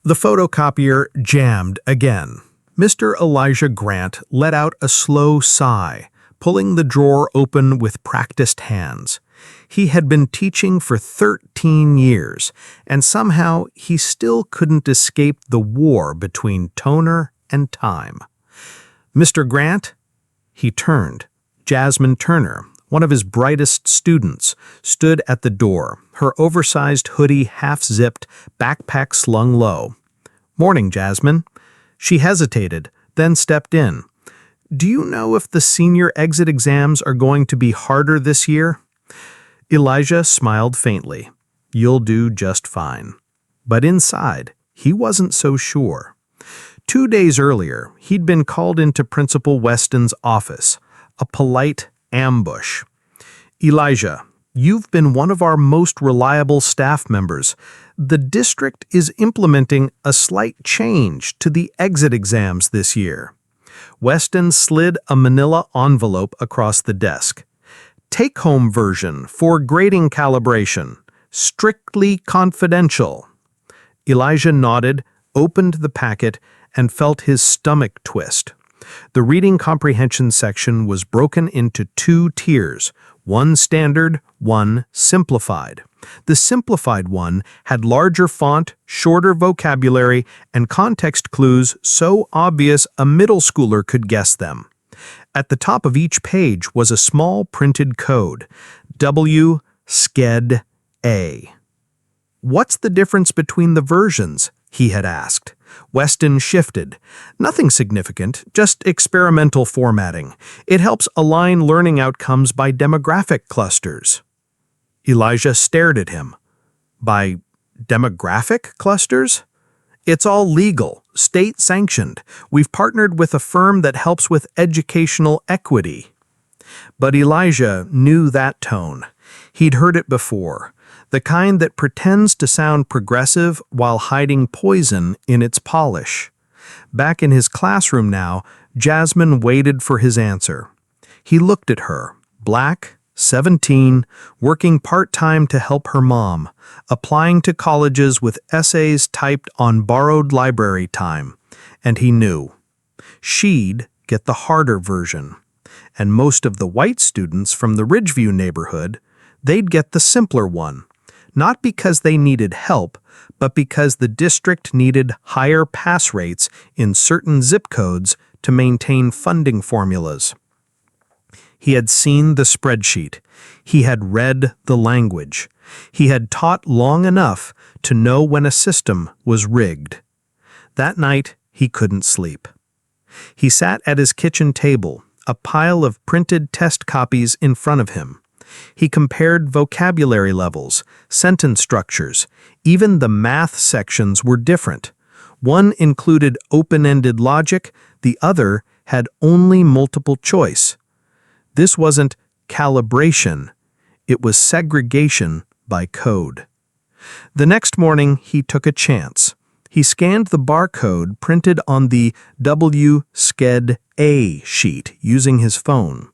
The photocopier jammed again. Mr. Elijah Grant let out a slow sigh, pulling the drawer open with practiced hands. He had been teaching for 13 years, and somehow he still couldn't escape the war between toner and time. "Mr. Grant?" He turned. Jasmine Turner, one of his brightest students, stood at the door, her oversized hoodie half-zipped, backpack slung low. "Morning, Jasmine." She hesitated, then stepped in. "Do you know if the senior exit exams are going to be harder this year?" Elijah smiled faintly. "You'll do just fine." But inside, he wasn't so sure. 2 days earlier, he'd been called into Principal Weston's office, a polite ambush. "Elijah, you've been one of our most reliable staff members. The district is implementing a slight change to the exit exams this year." Weston slid a manila envelope across the desk. "Take-home version for grading calibration. Strictly confidential." Elijah nodded, opened the packet, and felt his stomach twist. The reading comprehension section was broken into 2 tiers, one standard, one simplified. The simplified one had larger font, shorter vocabulary, and context clues so obvious a middle schooler could guess them. At the top of each page was a small printed code, W Sched A. "What's the difference between the versions?" he had asked. Weston shifted. "Nothing significant, just experimental formatting. It helps align learning outcomes by demographic clusters." Elijah stared at him. "By demographic clusters?" "It's all legal, state-sanctioned. We've partnered with a firm that helps with educational equity." But Elijah knew that tone. He'd heard it before, the kind that pretends to sound progressive while hiding poison in its polish. Back in his classroom now, Jasmine waited for his answer. He looked at her, black, 17, working part-time to help her mom, applying to colleges with essays typed on borrowed library time, and he knew. She'd get the harder version. And most of the white students from the Ridgeview neighborhood, they'd get the simpler one, not because they needed help, but because the district needed higher pass rates in certain zip codes to maintain funding formulas. He had seen the spreadsheet. He had read the language. He had taught long enough to know when a system was rigged. That night, he couldn't sleep. He sat at his kitchen table, a pile of printed test copies in front of him. He compared vocabulary levels, sentence structures. Even the math sections were different. One included open-ended logic, the other had only multiple choice. This wasn't calibration, it was segregation by code. The next morning, he took a chance. He scanned the barcode printed on the W Sched A sheet using his phone.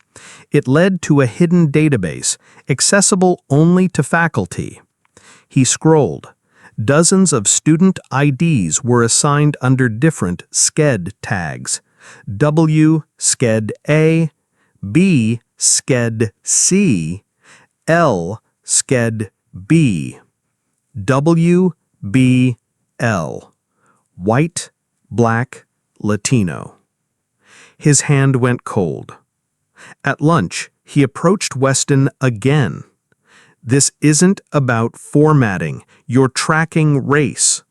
It led to a hidden database, accessible only to faculty. He scrolled. Dozens of student IDs were assigned under different Sched tags. W Sched A, B Sched C, L Sched B. W B L. White, black, Latino. His hand went cold. At lunch, he approached Weston again. "This isn't about formatting. You're tracking race."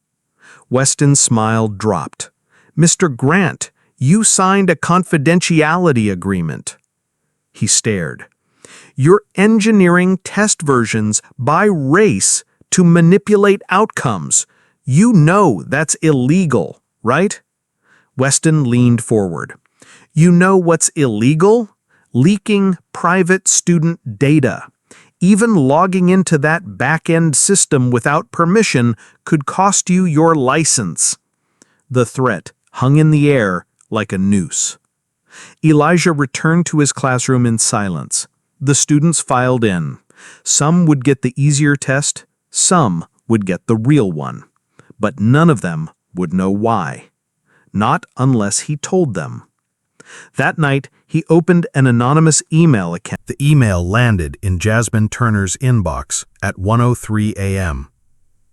Weston's smile dropped. "Mr. Grant, you signed a confidentiality agreement." He stared. "You're engineering test versions by race to manipulate outcomes. You know that's illegal, right?" Weston leaned forward. "You know what's illegal? Leaking private student data. Even logging into that back-end system without permission could cost you your license." The threat hung in the air like a noose. Elijah returned to his classroom in silence. The students filed in. Some would get the easier test, some would get the real one. But none of them would know why. Not unless he told them. That night, he opened an anonymous email account. The email landed in Jasmine Turner's inbox at 1:03 a.m.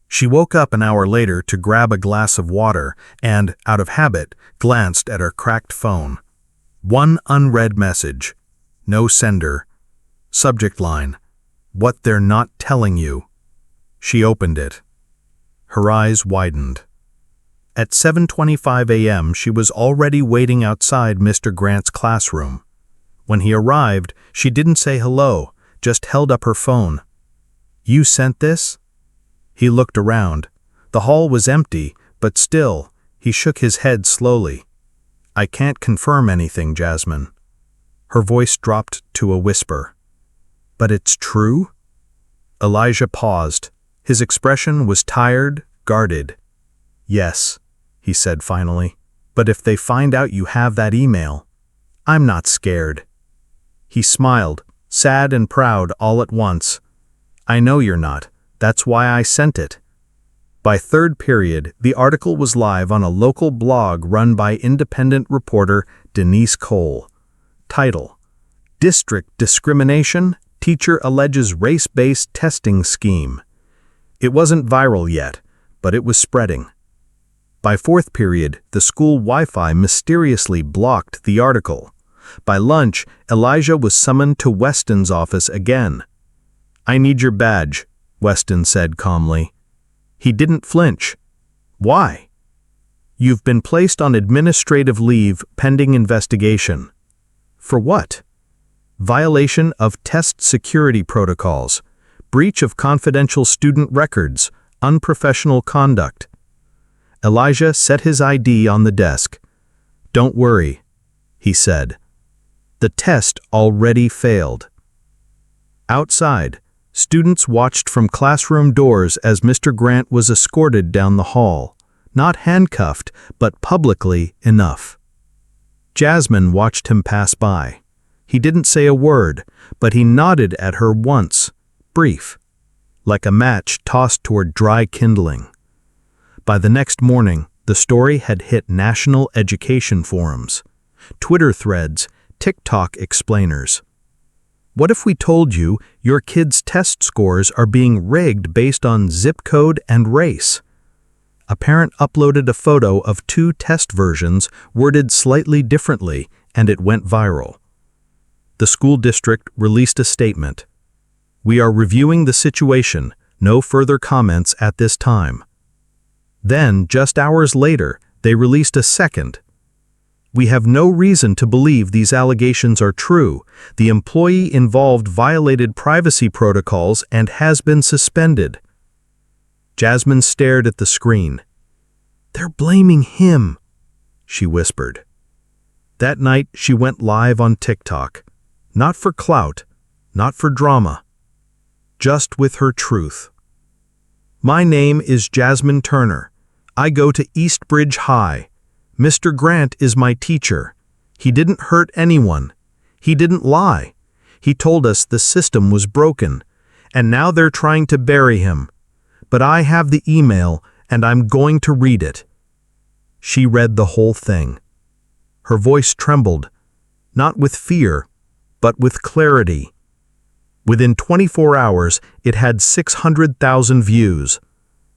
She woke up an hour later to grab a glass of water and, out of habit, glanced at her cracked phone. One unread message. No sender. Subject line. What they're not telling you. She opened it. Her eyes widened. At 7:25 a.m., she was already waiting outside Mr. Grant's classroom. When he arrived, she didn't say hello, just held up her phone. "You sent this?" He looked around. The hall was empty, but still, he shook his head slowly. "I can't confirm anything, Jasmine." Her voice dropped to a whisper. "But it's true?" Elijah paused. His expression was tired, guarded. "Yes," he said finally. "But if they find out you have that email, I'm not scared." He smiled, sad and proud all at once. "I know you're not. That's why I sent it." By third period, the article was live on a local blog run by independent reporter Denise Cole. Title: District Discrimination, Teacher Alleges Race-Based Testing Scheme. It wasn't viral yet, but it was spreading. By fourth period, the school Wi-Fi mysteriously blocked the article. By lunch, Elijah was summoned to Weston's office again. "I need your badge," Weston said calmly. He didn't flinch. "Why?" "You've been placed on administrative leave pending investigation." "For what?" "Violation of test security protocols, breach of confidential student records, unprofessional conduct." Elijah set his ID on the desk. "Don't worry," he said. "The test already failed." Outside, students watched from classroom doors as Mr. Grant was escorted down the hall, not handcuffed, but publicly enough. Jasmine watched him pass by. He didn't say a word, but he nodded at her once, brief, like a match tossed toward dry kindling. By the next morning, the story had hit national education forums, Twitter threads, TikTok explainers. What if we told you your kid's test scores are being rigged based on zip code and race? A parent uploaded a photo of two test versions worded slightly differently, and it went viral. The school district released a statement. "We are reviewing the situation. No further comments at this time." Then, just hours later, they released a second. "We have no reason to believe these allegations are true. The employee involved violated privacy protocols and has been suspended." Jasmine stared at the screen. "They're blaming him," she whispered. That night, she went live on TikTok. Not for clout, not for drama. Just with her truth. "My name is Jasmine Turner. I go to Eastbridge High. Mr. Grant is my teacher. He didn't hurt anyone. He didn't lie. He told us the system was broken, and now they're trying to bury him. But I have the email, and I'm going to read it." She read the whole thing. Her voice trembled, not with fear, but with clarity. Within 24 hours, it had 600,000 views.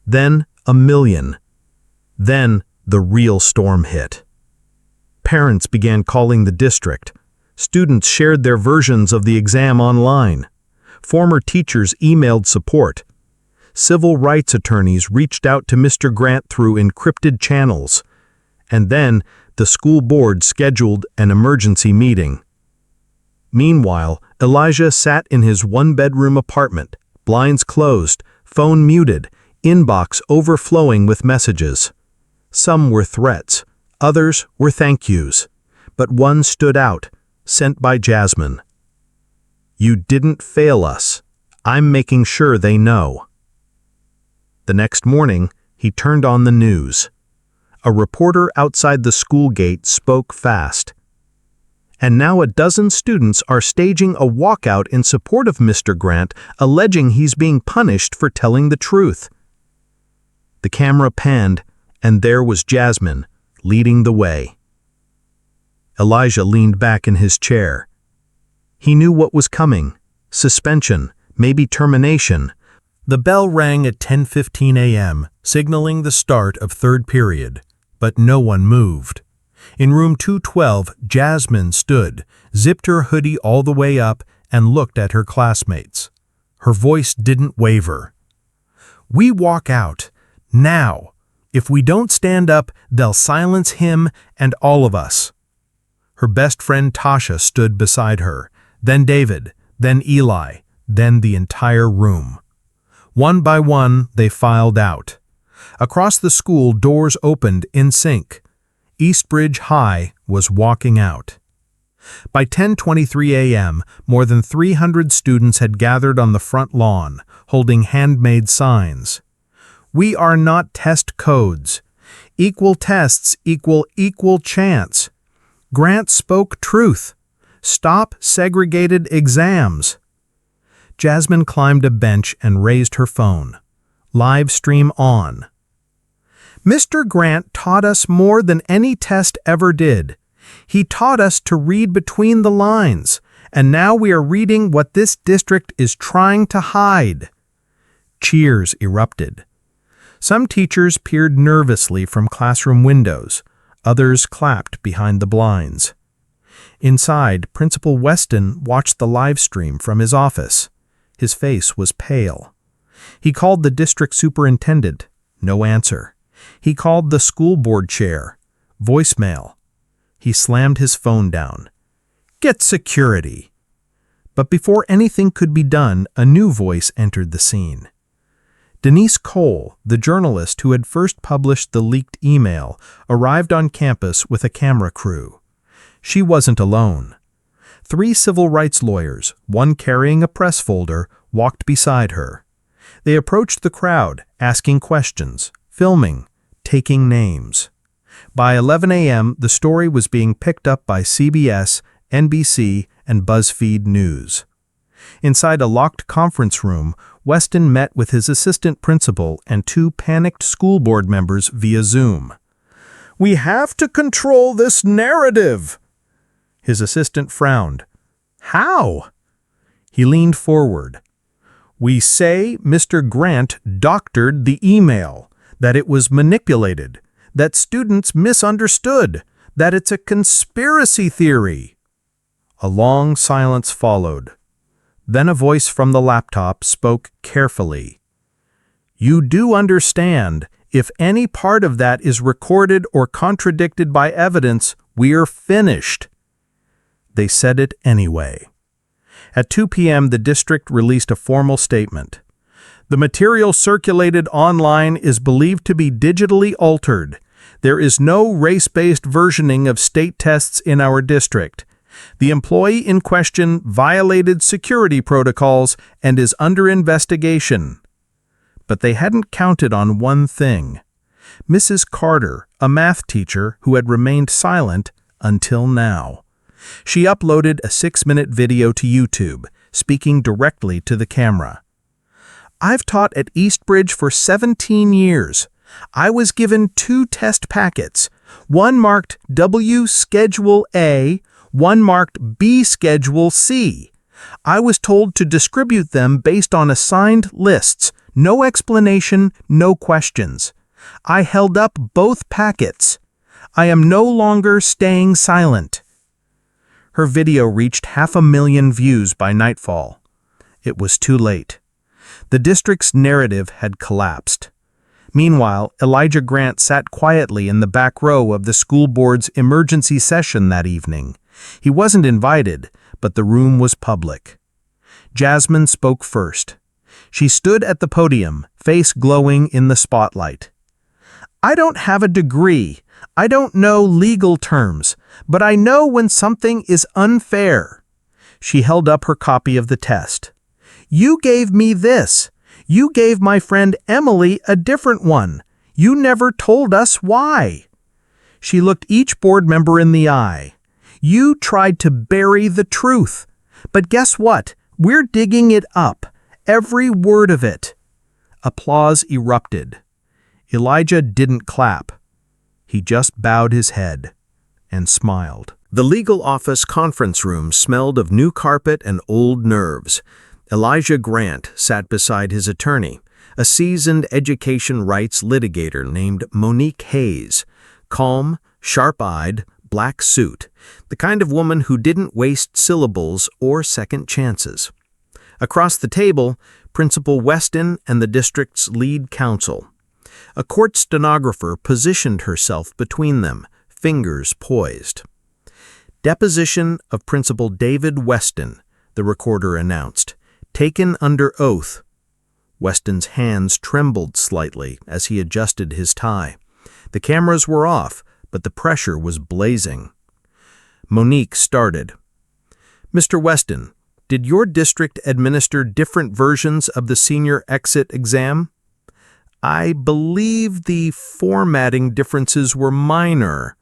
Then 1,000,000. Then the real storm hit. Parents began calling the district. Students shared their versions of the exam online. Former teachers emailed support. Civil rights attorneys reached out to Mr. Grant through encrypted channels. And then the school board scheduled an emergency meeting. Meanwhile, Elijah sat in his one-bedroom apartment, blinds closed, phone muted, inbox overflowing with messages. Some were threats, others were thank yous, but one stood out, sent by Jasmine. "You didn't fail us. I'm making sure they know." The next morning, he turned on the news. A reporter outside the school gate spoke fast. "And now a dozen students are staging a walkout in support of Mr. Grant, alleging he's being punished for telling the truth." The camera panned, and there was Jasmine, leading the way. Elijah leaned back in his chair. He knew what was coming: suspension, maybe termination. The bell rang at 10:15 a.m., signaling the start of third period, but no one moved. In room 212, Jasmine stood, zipped her hoodie all the way up, and looked at her classmates. Her voice didn't waver. "We walk out. Now. If we don't stand up, they'll silence him and all of us." Her best friend Tasha stood beside her, then David, then Eli, then the entire room. One by one, they filed out. Across the school, doors opened in sync. Eastbridge High was walking out. By 10:23 a.m., more than 300 students had gathered on the front lawn, holding handmade signs. "We are not test codes. Equal tests equal equal chance. Grant spoke truth. Stop segregated exams." Jasmine climbed a bench and raised her phone. Live stream on. "Mr. Grant taught us more than any test ever did. He taught us to read between the lines, and now we are reading what this district is trying to hide." Cheers erupted. Some teachers peered nervously from classroom windows. Others clapped behind the blinds. Inside, Principal Weston watched the live stream from his office. His face was pale. He called the district superintendent. No answer. He called the school board chair. Voicemail. He slammed his phone down. "Get security." But before anything could be done, a new voice entered the scene. Denise Cole, the journalist who had first published the leaked email, arrived on campus with a camera crew. She wasn't alone. 3 civil rights lawyers, one carrying a press folder, walked beside her. They approached the crowd, asking questions, filming, taking names. By 11 a.m., the story was being picked up by CBS, NBC, and BuzzFeed News. Inside a locked conference room, Weston met with his assistant principal and 2 panicked school board members via Zoom. "We have to control this narrative." His assistant frowned. "How?" He leaned forward. "We say Mr. Grant doctored the email, that it was manipulated, that students misunderstood, that it's a conspiracy theory." A long silence followed. Then a voice from the laptop spoke carefully. "You do understand, if any part of that is recorded or contradicted by evidence, we're finished." They said it anyway. At 2 p.m., the district released a formal statement. "The material circulated online is believed to be digitally altered. There is no race-based versioning of state tests in our district. The employee in question violated security protocols and is under investigation." But they hadn't counted on one thing. Mrs. Carter, a math teacher who had remained silent until now. She uploaded a 6-minute video to YouTube, speaking directly to the camera. "I've taught at Eastbridge for 17 years. I was given 2 test packets, one marked W Schedule A, one marked B Schedule C. I was told to distribute them based on assigned lists, no explanation, no questions. I held up both packets. I am no longer staying silent." Her video reached 500,000 views by nightfall. It was too late. The district's narrative had collapsed. Meanwhile, Elijah Grant sat quietly in the back row of the school board's emergency session that evening. He wasn't invited, but the room was public. Jasmine spoke first. She stood at the podium, face glowing in the spotlight. "I don't have a degree. I don't know legal terms, but I know when something is unfair." She held up her copy of the test. "You gave me this. You gave my friend Emily a different one. You never told us why." She looked each board member in the eye. "You tried to bury the truth. But guess what? We're digging it up. Every word of it." Applause erupted. Elijah didn't clap. He just bowed his head and smiled. The legal office conference room smelled of new carpet and old nerves. Elijah Grant sat beside his attorney, a seasoned education rights litigator named Monique Hayes, calm, sharp-eyed, black suit, the kind of woman who didn't waste syllables or second chances. Across the table, Principal Weston and the district's lead counsel. A court stenographer positioned herself between them, fingers poised. Deposition of Principal David Weston, the recorder announced, taken under oath. Weston's hands trembled slightly as he adjusted his tie. The cameras were off, but the pressure was blazing. Monique started. Mr. Weston, did your district administer different versions of the senior exit exam? I believe the formatting differences were minor.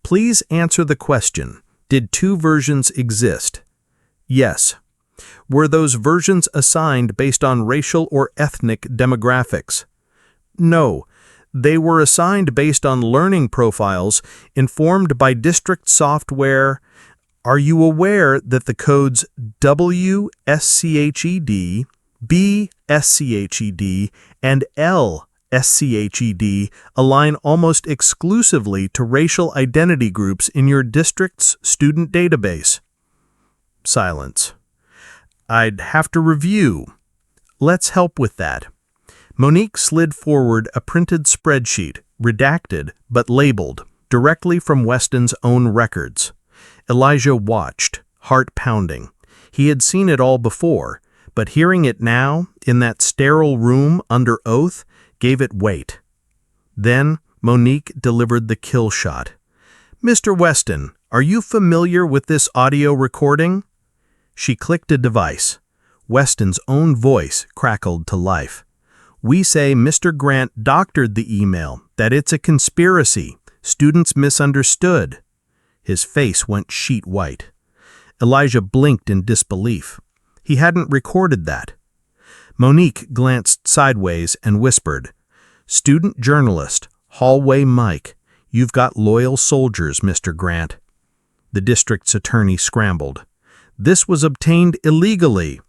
Please answer the question. Did two versions exist? Yes. Were those versions assigned based on racial or ethnic demographics? No. They were assigned based on learning profiles informed by district software. Are you aware that the codes WSCHED, BSCHED, and LSCHED align almost exclusively to racial identity groups in your district's student database? Silence. I'd have to review. Let's help with that. Monique slid forward a printed spreadsheet, redacted but labeled, directly from Weston's own records. Elijah watched, heart pounding. He had seen it all before, but hearing it now, in that sterile room under oath, gave it weight. Then Monique delivered the kill shot. Mr. Weston, are you familiar with this audio recording? She clicked a device. Weston's own voice crackled to life. We say Mr. Grant doctored the email, that it's a conspiracy. Students misunderstood. His face went sheet white. Elijah blinked in disbelief. He hadn't recorded that. Monique glanced sideways and whispered, Student journalist, hallway Mike, you've got loyal soldiers, Mr. Grant. The district's attorney scrambled. This was obtained illegally.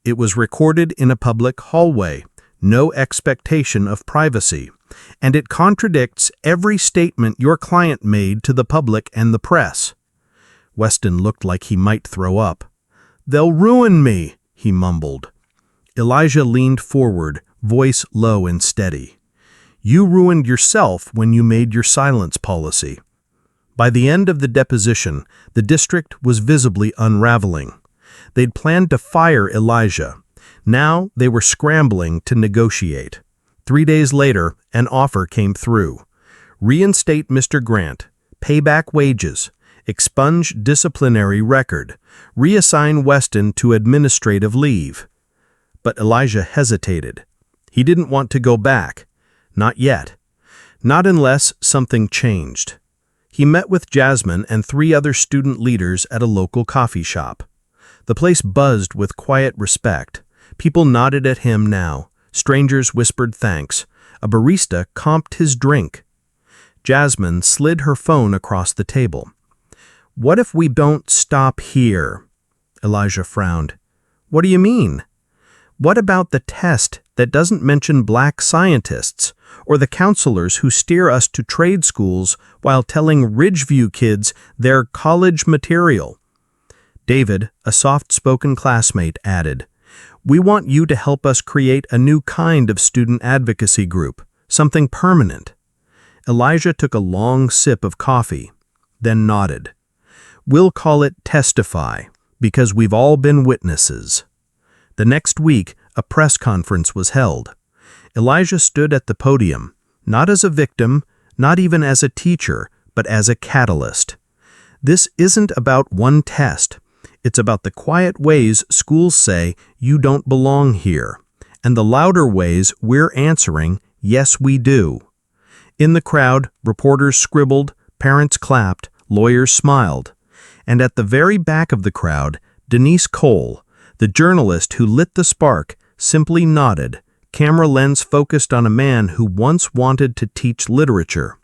It was recorded in a public hallway. No expectation of privacy, and it contradicts every statement your client made to the public and the press. Weston looked like he might throw up. They'll ruin me, he mumbled. Elijah leaned forward, voice low and steady. You ruined yourself when you made your silence policy. By the end of the deposition, the district was visibly unraveling. They'd planned to fire Elijah. Now they were scrambling to negotiate. 3 days later, an offer came through. Reinstate Mr. Grant, pay back wages, expunge disciplinary record, reassign Weston to administrative leave. But Elijah hesitated. He didn't want to go back. Not yet. Not unless something changed. He met with Jasmine and 3 other student leaders at a local coffee shop. The place buzzed with quiet respect. People nodded at him now. Strangers whispered thanks. A barista comped his drink. Jasmine slid her phone across the table. What if we don't stop here? Elijah frowned. What do you mean? What about the test that doesn't mention black scientists, or the counselors who steer us to trade schools while telling Ridgeview kids they're college material? David, a soft-spoken classmate, added, We want you to help us create a new kind of student advocacy group, something permanent. Elijah took a long sip of coffee, then nodded. We'll call it Testify, because we've all been witnesses. The next week, a press conference was held. Elijah stood at the podium, not as a victim, not even as a teacher, but as a catalyst. This isn't about one test. It's about the quiet ways schools say you don't belong here, and the louder ways we're answering, yes, we do. In the crowd, reporters scribbled, parents clapped, lawyers smiled. And at the very back of the crowd, Denise Cole, the journalist who lit the spark, simply nodded, camera lens focused on a man who once wanted to teach literature.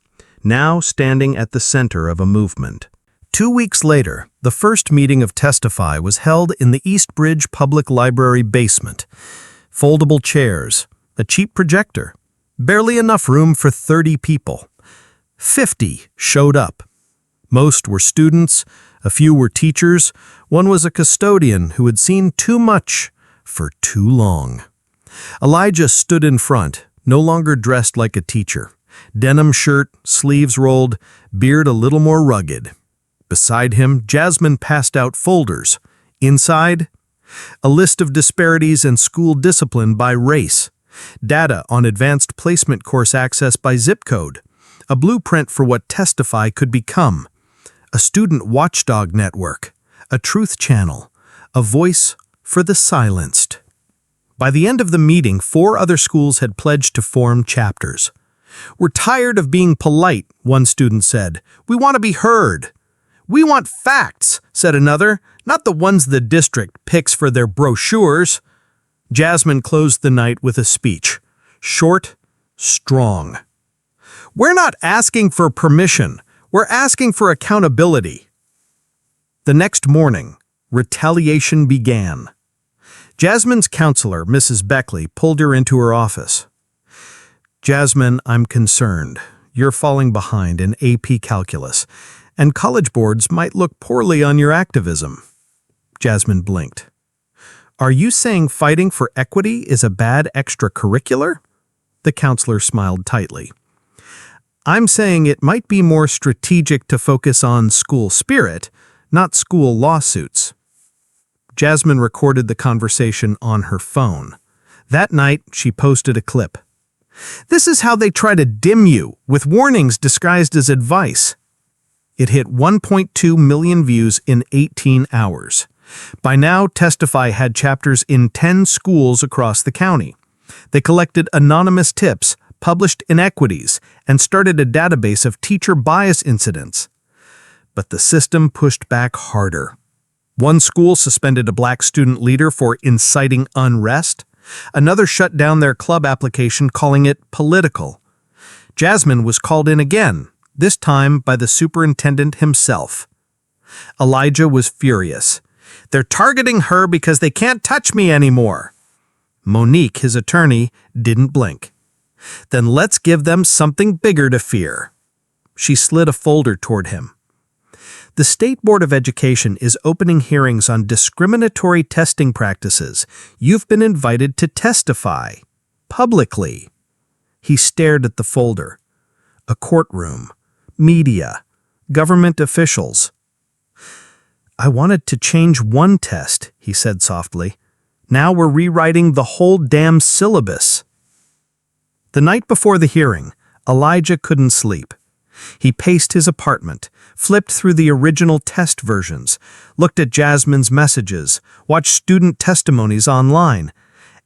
now standing at the center of a movement. 2 weeks later, the first meeting of Testify was held in the East Bridge Public Library basement. Foldable chairs, a cheap projector, barely enough room for 30 people. 50 showed up. Most were students, a few were teachers, one was a custodian who had seen too much for too long. Elijah stood in front, no longer dressed like a teacher. Denim shirt, sleeves rolled, beard a little more rugged. Beside him, Jasmine passed out folders. Inside, a list of disparities in school discipline by race, data on advanced placement course access by zip code, a blueprint for what Testify could become, a student watchdog network, a truth channel, a voice for the silenced. By the end of the meeting, 4 other schools had pledged to form chapters. "We're tired of being polite," one student said. "We want to be heard." "We want facts," said another, "not the ones the district picks for their brochures." Jasmine closed the night with a speech. Short, strong. "We're not asking for permission. We're asking for accountability." The next morning, retaliation began. Jasmine's counselor, Mrs. Beckley, pulled her into her office. "Jasmine, I'm concerned. You're falling behind in AP Calculus, and college boards might look poorly on your activism." Jasmine blinked. "Are you saying fighting for equity is a bad extracurricular?" The counselor smiled tightly. "I'm saying it might be more strategic to focus on school spirit, not school lawsuits." Jasmine recorded the conversation on her phone. That night, she posted a clip. "This is how they try to dim you, with warnings disguised as advice." It hit 1.2 million views in 18 hours. By now, Testify had chapters in 10 schools across the county. They collected anonymous tips, published inequities, and started a database of teacher bias incidents. But the system pushed back harder. One school suspended a black student leader for inciting unrest. Another shut down their club application, calling it political. Jasmine was called in again, this time by the superintendent himself. Elijah was furious. "They're targeting her because they can't touch me anymore." Monique, his attorney, didn't blink. "Then let's give them something bigger to fear." She slid a folder toward him. "The State Board of Education is opening hearings on discriminatory testing practices. You've been invited to testify. Publicly." He stared at the folder. A courtroom, media, government officials. "I wanted to change one test," he said softly. "Now we're rewriting the whole damn syllabus." The night before the hearing, Elijah couldn't sleep. He paced his apartment, flipped through the original test versions, looked at Jasmine's messages, watched student testimonies online,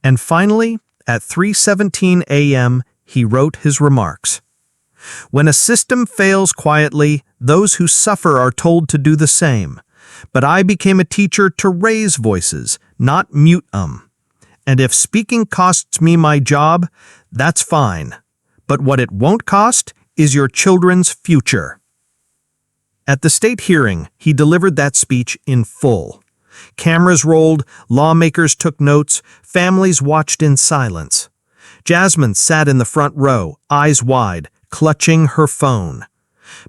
and finally, at 3:17 a.m., he wrote his remarks. "When a system fails quietly, those who suffer are told to do the same. But I became a teacher to raise voices, not mute them. And if speaking costs me my job, that's fine. But what it won't cost is your children's future." At the state hearing, he delivered that speech in full. Cameras rolled, lawmakers took notes, families watched in silence. Jasmine sat in the front row, eyes wide, clutching her phone.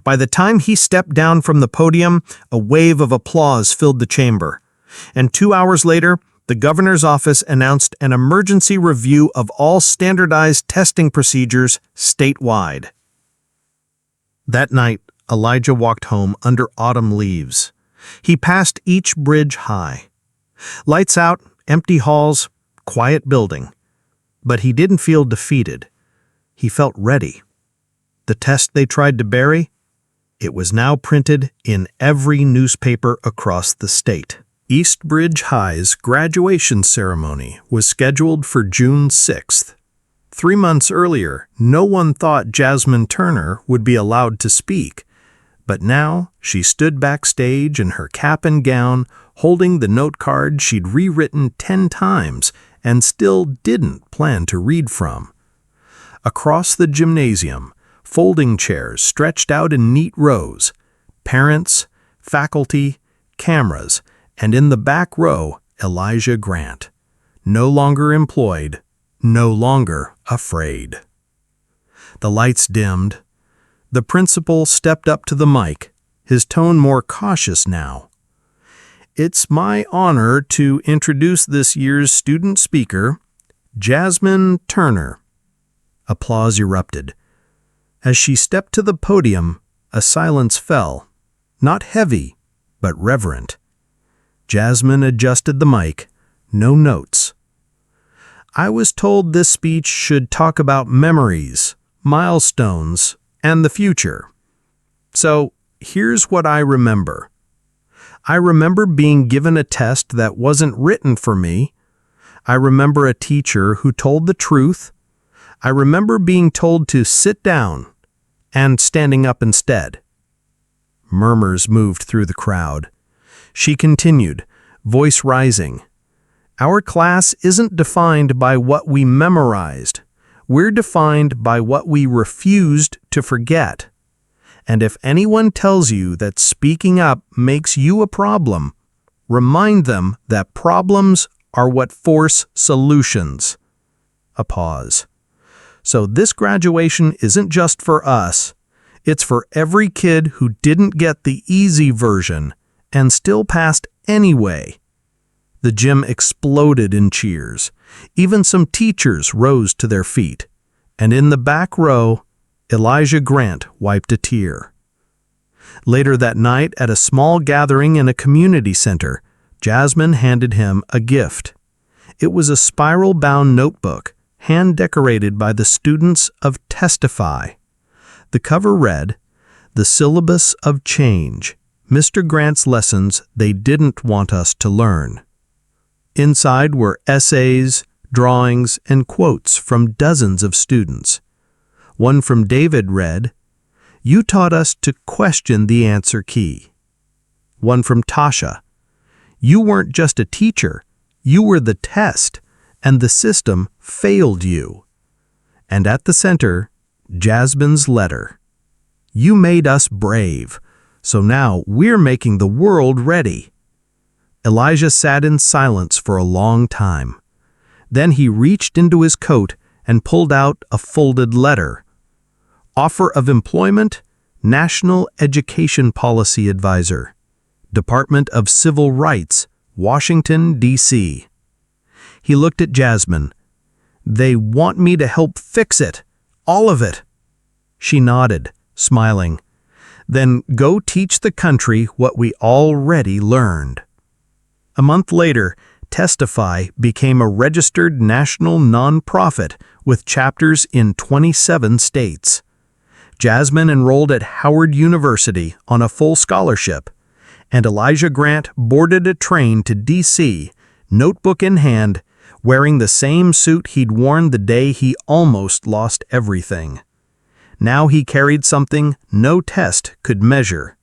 By the time he stepped down from the podium, a wave of applause filled the chamber. And 2 hours later, the governor's office announced an emergency review of all standardized testing procedures statewide. That night, Elijah walked home under autumn leaves. He passed each bridge high. Lights out, empty halls, quiet building. But he didn't feel defeated. He felt ready. The test they tried to bury? It was now printed in every newspaper across the state. East Bridge High's graduation ceremony was scheduled for June 6th. 3 months earlier, no one thought Jasmine Turner would be allowed to speak, but now she stood backstage in her cap and gown, holding the note card she'd rewritten 10 times and still didn't plan to read from. Across the gymnasium, folding chairs stretched out in neat rows, parents, faculty, cameras, and in the back row, Elijah Grant. No longer employed, no longer afraid. The lights dimmed. The principal stepped up to the mic, his tone more cautious now. "It's my honor to introduce this year's student speaker, Jasmine Turner." Applause erupted. As she stepped to the podium, a silence fell, not heavy, but reverent. Jasmine adjusted the mic, no notes. "I was told this speech should talk about memories, milestones, and the future. So here's what I remember. I remember being given a test that wasn't written for me. I remember a teacher who told the truth. I remember being told to sit down and standing up instead." Murmurs moved through the crowd. She continued, voice rising. "Our class isn't defined by what we memorized. We're defined by what we refused to forget. And if anyone tells you that speaking up makes you a problem, remind them that problems are what force solutions." A pause. "So this graduation isn't just for us. It's for every kid who didn't get the easy version and still passed anyway." The gym exploded in cheers. Even some teachers rose to their feet. And in the back row, Elijah Grant wiped a tear. Later that night, at a small gathering in a community center, Jasmine handed him a gift. It was a spiral-bound notebook, hand-decorated by the students of Testify. The cover read, "The Syllabus of Change, Mr. Grant's Lessons They Didn't Want Us to Learn." Inside were essays, drawings, and quotes from dozens of students. One from David read, "You taught us to question the answer key." One from Tasha, "You weren't just a teacher, you were the test, and the system failed you." And at the center, Jasmine's letter, "You made us brave, so now we're making the world ready." Elijah sat in silence for a long time. Then he reached into his coat and pulled out a folded letter. "Offer of employment, National Education Policy Advisor, Department of Civil Rights, Washington, D.C." He looked at Jasmine. "They want me to help fix it. All of it." She nodded, smiling. "Then go teach the country what we already learned." A month later, Testify became a registered national nonprofit with chapters in 27 states. Jasmine enrolled at Howard University on a full scholarship, and Elijah Grant boarded a train to D.C., notebook in hand, wearing the same suit he'd worn the day he almost lost everything. Now he carried something no test could measure: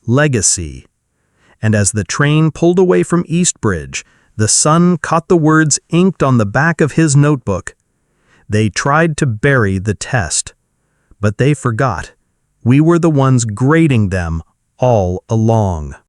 legacy. And as the train pulled away from Eastbridge, the sun caught the words inked on the back of his notebook. They tried to bury the test, but they forgot. We were the ones grading them all along.